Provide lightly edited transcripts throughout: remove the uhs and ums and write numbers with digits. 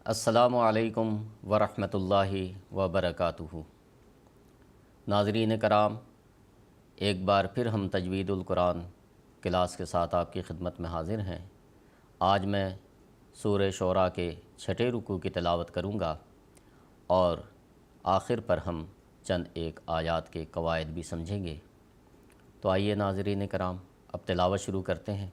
السلام علیکم ورحمۃ اللہ وبرکاتہ۔ ناظرین کرام، ایک بار پھر ہم تجوید القرآن کلاس کے ساتھ آپ کی خدمت میں حاضر ہیں۔ آج میں سورہ شعراء کے 6 رکوع کی تلاوت کروں گا اور آخر پر ہم چند ایک آیات کے قواعد بھی سمجھیں گے۔ تو آئیے ناظرین کرام، اب تلاوت شروع کرتے ہیں۔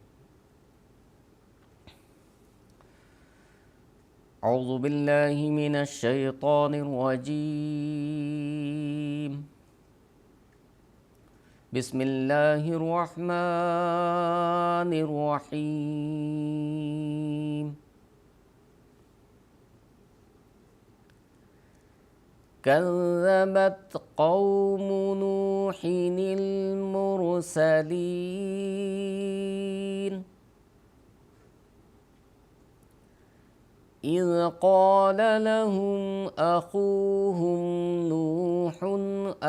اعوذ باللہ من الشیطان الرجیم، بسم اللہ الرحمن الرحیم۔ كذبت قوم نوح المرسلين إذ قال لهم أخوهم نوح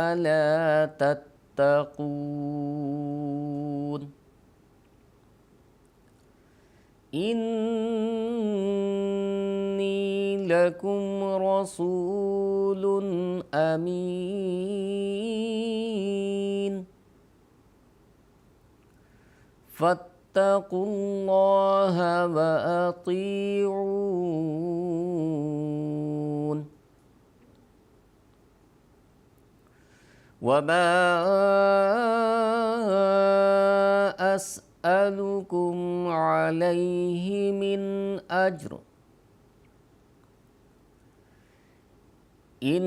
ألا تتقون إني لكم رسول أمين فاتقوا الله وأطيعون وما أسألكم عليه من أجر إن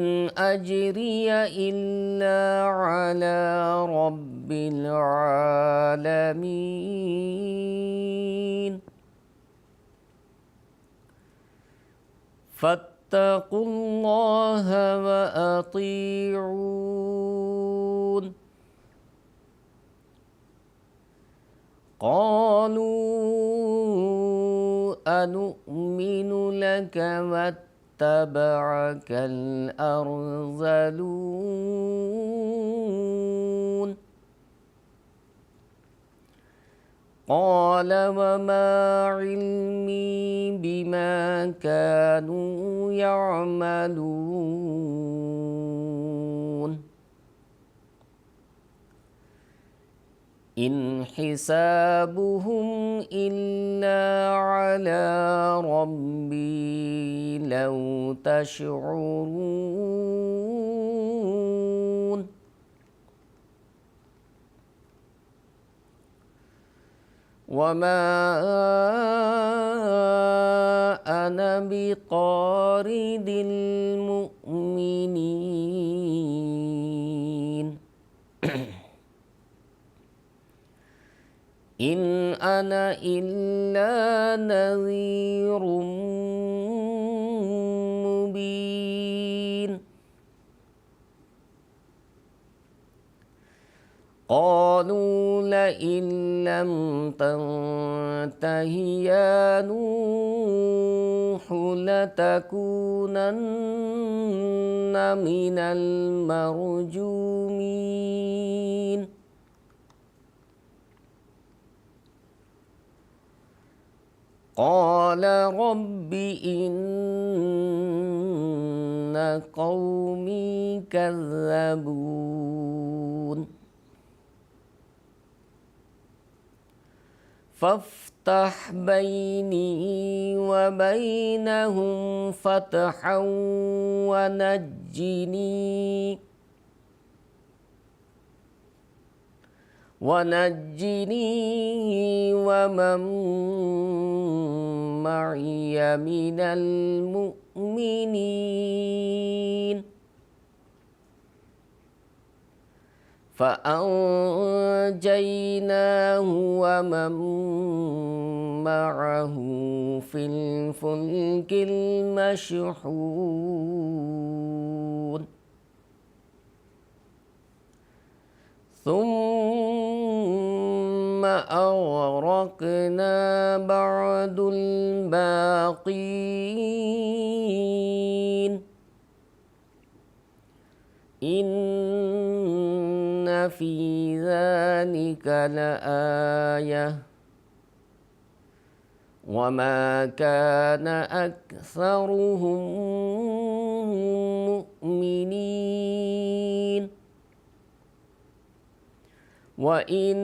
أجري إلا على رب العالمين فاتقوا الله وأطيعون قالوا أنؤمن لك واتبعك الأرذلون قال وما علمي بما كانوا يعملون إن حسابهم إلا على ربي لو تشعرون وما أنا بطارد المؤمنين إن أنا إلا نذير مبين قالوا لئن لم تنته يا نوح لتكونن من المرجومين قال رب إن قومي كذبون فافتح بيني وبينهم فتحا ونجني ومن معي من المؤمنين فأنجيناه ومن معه في الفلك المشحون ثم أغرقنا بعد الباقين إن في ذلك لآية وما كان أكثرهم مؤمنين وإن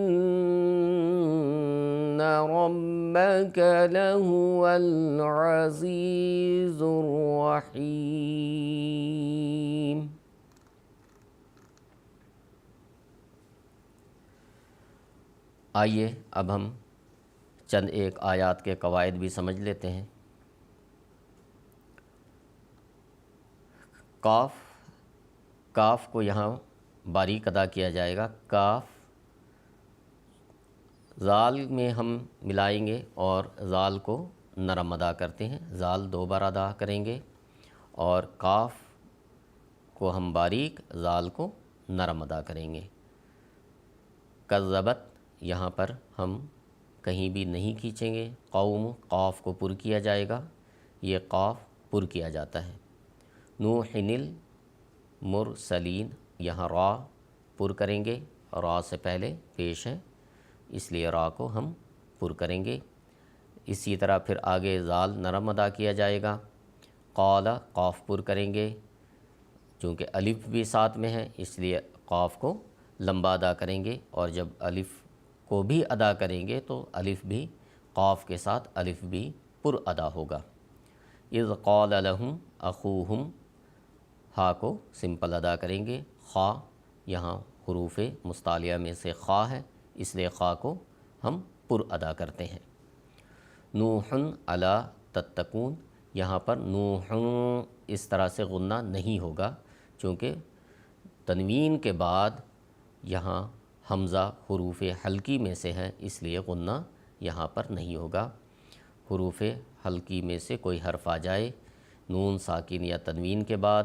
ربك لهو العزيز الرحيم۔ آئیے اب ہم چند ایک آیات کے قواعد بھی سمجھ لیتے ہیں۔ کاف کو یہاں باریک ادا کیا جائے گا۔ کاف زال میں ہم ملائیں گے اور زال کو نرم ادا کرتے ہیں، زال 2 بار ادا کریں گے، اور کاف کو ہم باریک، زال کو نرم ادا کریں گے۔ کذبت یہاں پر ہم کہیں بھی نہیں کھینچیں گے۔ قوم، قاف کو پر کیا جائے گا، یہ قاف پر کیا جاتا ہے۔ نوحن المرسلین یہاں را پر کریں گے، را سے پہلے پیش ہے اس لیے را کو ہم پر کریں گے۔ اسی طرح پھر آگے زال نرم ادا کیا جائے گا۔ قال قاف پر کریں گے، چونکہ الف بھی ساتھ میں ہے اس لیے قاف کو لمبا ادا کریں گے، اور جب الف کو بھی ادا کریں گے تو الف بھی قاف کے ساتھ الف بھی پر ادا ہوگا۔ اذ قال لهم اخوهم ہا کو سمپل ادا کریں گے۔ خا یہاں حروف مستعلیہ میں سے خا ہے اس لیے خا کو ہم پر ادا کرتے ہیں۔ نوحن علی تتقون یہاں پر نوحن اس طرح سے غنہ نہیں ہوگا، چونکہ تنوین کے بعد یہاں حمزہ حروف حلقی میں سے ہے اس لیے غنہ یہاں پر نہیں ہوگا۔ حروف حلقی میں سے کوئی حرف آ جائے، نون ساکن یا تنوین کے بعد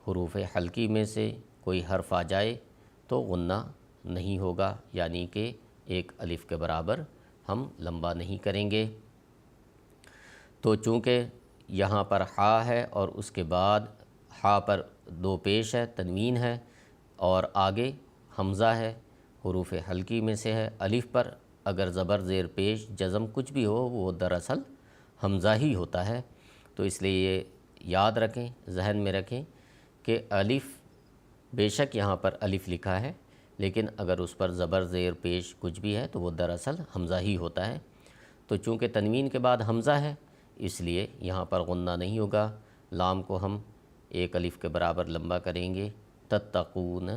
حروف حلقی میں سے کوئی حرف آ جائے تو غنہ نہیں ہوگا، یعنی کہ ایک الف کے برابر ہم لمبا نہیں کریں گے۔ تو چونکہ یہاں پر ہا ہے اور اس کے بعد ہا پر 2 پیش ہے، تنوین ہے، اور آگے حمزہ ہے، حروف حلقی میں سے ہے۔ الف پر اگر زبر زیر پیش جزم کچھ بھی ہو وہ دراصل حمزہ ہی ہوتا ہے، تو اس لیے یہ یاد رکھیں، ذہن میں رکھیں کہ الف بے شک یہاں پر الف لکھا ہے لیکن اگر اس پر زبر زیر پیش کچھ بھی ہے تو وہ دراصل حمزہ ہی ہوتا ہے۔ تو چونکہ تنوین کے بعد حمزہ ہے اس لیے یہاں پر غنہ نہیں ہوگا۔ لام کو ہم 1 الف کے برابر لمبا کریں گے۔ تتقون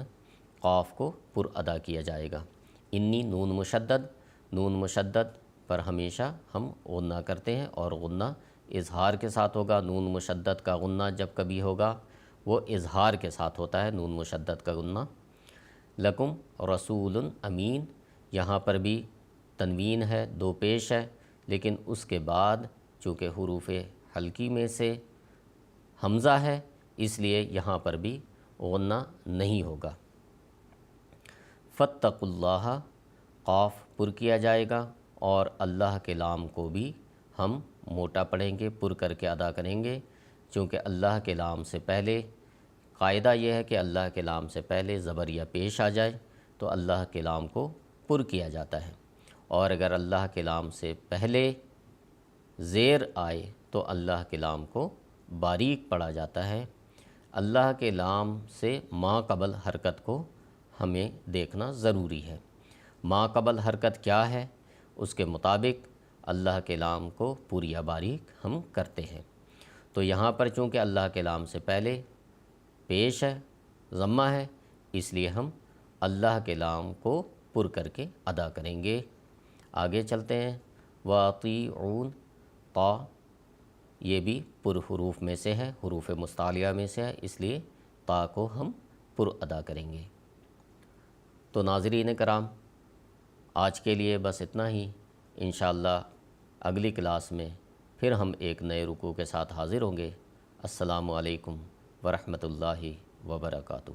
قاف کو پر ادا کیا جائے گا۔ انی نون مشدد پر ہمیشہ ہم غنہ کرتے ہیں اور غنہ اظہار کے ساتھ ہوگا۔ نون مشدد کا غنہ جب کبھی ہوگا وہ اظہار کے ساتھ ہوتا ہے، نون مشدد کا غنہ۔ لکم رسول امین یہاں پر بھی تنوین ہے، 2 پیش ہے، لیکن اس کے بعد چونکہ حروف حلقی میں سے حمزہ ہے اس لیے یہاں پر بھی غنہ نہیں ہوگا۔ فاتقوا اللہ قاف پر کیا جائے گا اور اللہ کے لام کو بھی ہم موٹا پڑھیں گے، پر کر کے ادا کریں گے، چونکہ اللہ کے لام سے پہلے قاعدہ یہ ہے کہ اللہ کے لام سے پہلے زبر یا پیش آ جائے تو اللہ کے لام کو پر کیا جاتا ہے، اور اگر اللہ کے لام سے پہلے زیر آئے تو اللہ کے لام کو باریک پڑھا جاتا ہے۔ اللہ کے لام سے ما قبل حرکت کو ہمیں دیکھنا ضروری ہے۔ ما قبل حرکت کیا ہے اس کے مطابق اللہ کے لام کو پر یا باریک ہم کرتے ہیں۔ تو یہاں پر چونکہ اللہ کے لام سے پہلے پیش ہے، ضمہ ہے، اس لیے ہم اللہ کے لام کو پر کر کے ادا کریں گے۔ آگے چلتے ہیں۔ واطیعون طا یہ بھی پر حروف میں سے ہے، حروف مستعلیہ میں سے ہے، اس لیے طا کو ہم پر ادا کریں گے۔ تو ناظرین کرام آج کے لیے بس اتنا ہی، انشاءاللہ اگلی کلاس میں پھر ہم ایک نئے رکوع کے ساتھ حاضر ہوں گے۔ السلام علیکم ورحمۃ اللہ وبرکاتہ۔